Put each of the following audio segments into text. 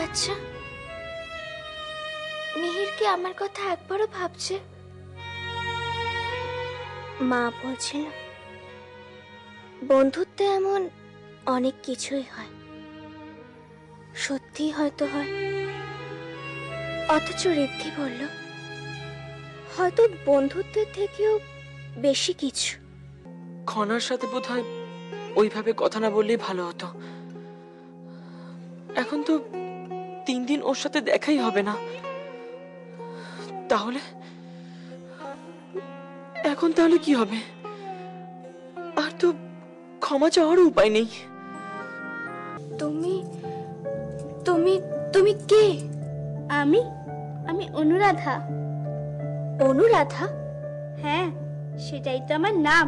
আচ্ছা, মিহির কি আমার কথা একবারও ভাবছে? মা বলছিল বন্ধুত্বে এমন অনেক কিছুই হয়, সত্যি হয়তো হয়। অথচ ঋদ্ধি বলল হয়তো বন্ধুত্বের থেকেও বেশি কিছু। খনার সাথে বোধহয় ওইভাবে কথা না বললেই ভালো হতো। এখন তো 3 দিন ওর সাথে দেখাই হবে না। তাহলে এখন তাহলে কি হবে? আর তো ক্ষমা চাওয়ারও উপায় নেই। তুমি তুমি তুমি কে? আমি আমি অনুরাধা। অনুরাধা? হ্যাঁ, সেটাই তো আমার নাম।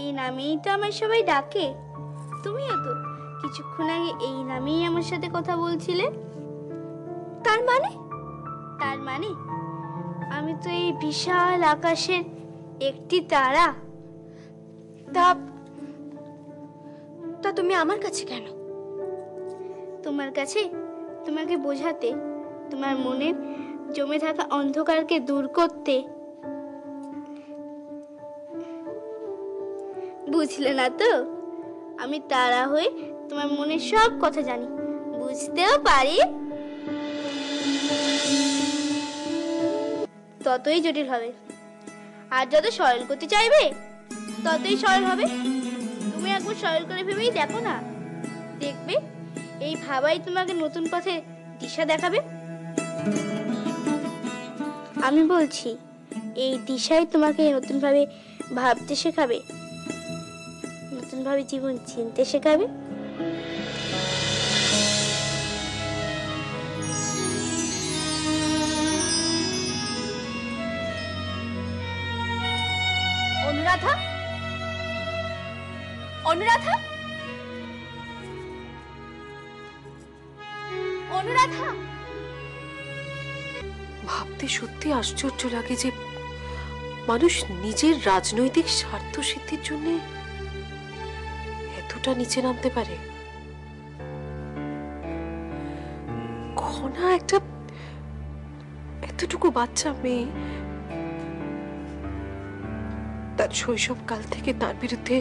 এই নামেই তো আমার সবাই ডাকে। তুমিও তো কিছুক্ষণ আগে এই নামেই আমার সাথে কথা বলছিলে। তার মানে? তার মানে আমি তো এই বিশাল আকাশের একটি তারা। তা তা তুমি আমার কাছে কেন? তোমার কাছে তোমাকে বোঝাতে, তোমার মনের জমে থাকা অন্ধকারকে দূর করতে। বুঝলে না তো? আমি তারা হয়ে তোমার মনের সব কথা জানি, বুঝতেও পারি। ততই জটিল হবে, আর যত সরল করতে চাইবে ততই সরল হবে। তুমি একবার সরল করে ভেবেই দেখো না, দেখবে এই ভাবাই তোমাকে নতুন পথে দিশা দেখাবে। আমি বলছি, এই দিশাই তোমাকে নতুন ভাবে ভাবতে শেখাবে, নতুন ভাবে জীবন চিনতে শেখাবে। অনুরাধা, অনুরাধা, অনুরাধা। ভাবতে সত্যি আশ্চর্য লাগে যে মানুষ নিজের রাজনৈতিক স্বার্থ সিদ্ধির জন্য এতটা নিচে নামতে পারে। খনা একটা এতটুকু বাচ্চা মেয়ে, তার শৈশবকাল থেকে তার বিরুদ্ধে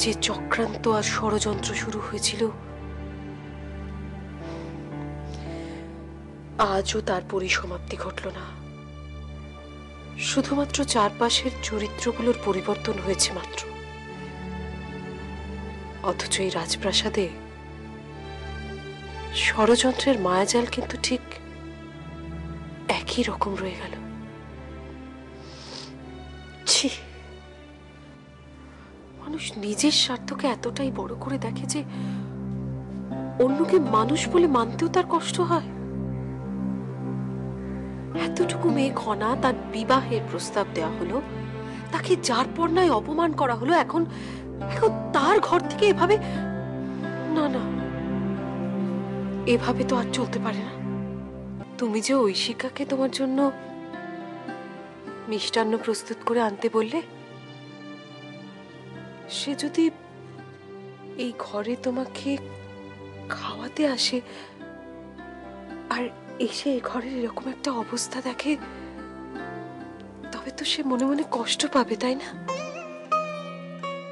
যে চক্রান্ত আর ষড়যন্ত্র শুরু হয়েছিল, আজও তার পরিসমাপ্তি ঘটল না। শুধুমাত্র চারপাশের চরিত্রগুলোর পরিবর্তন হয়েছে মাত্র। অথচ এই রাজপ্রাসাদে ষড়যন্ত্রের মায়াজাল কিন্তু ঠিক একই রকম রয়ে গেল। ছি, মানুষ নিজের স্বার্থকে এতটাই বড় করে দেখে যে অন্যকে মানুষ বলে মানতেও তার কষ্ট হয়। এতটুকু মেয়ে খনা, তার বিবাহের প্রস্তাব দেওয়া হলো, তাকে যার পর নাই অপমান করা হলো, এখন এখন তার ঘর থেকে এভাবে, না না, এভাবে তো আর চলতে পারে না। তুমি যে ঐশিকাকে তোমার জন্য মিষ্টান্ন প্রস্তুত করে আনতে বললে, সে যদি এই ঘরে তোমাকে খাওয়াতে আসে আর এসে এই ঘরের এরকম একটা অবস্থা দেখে, তবে তো সে মনে মনে কষ্ট পাবে, তাই না?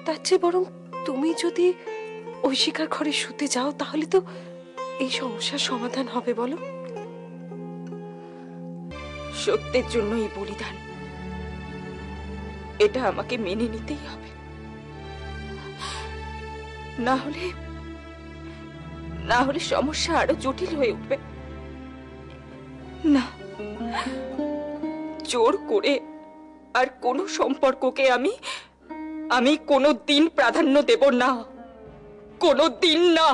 তার চেয়ে বরং তুমি যদি ঐশিকার ঘরে শুতে যাও, তাহলে তো এই সমস্যার সমাধান হবে। বলো? সত্যের জন্য এই বলিদান, এটা আমাকে মেনে নিতেই হবে, না হলে সমস্যা আরো জটিল হয়ে উঠবে। না, জোর করে আর কোনো সম্পর্ককে আমি কোনো দিন প্রাধান্য দেব না, কোনো দিন না।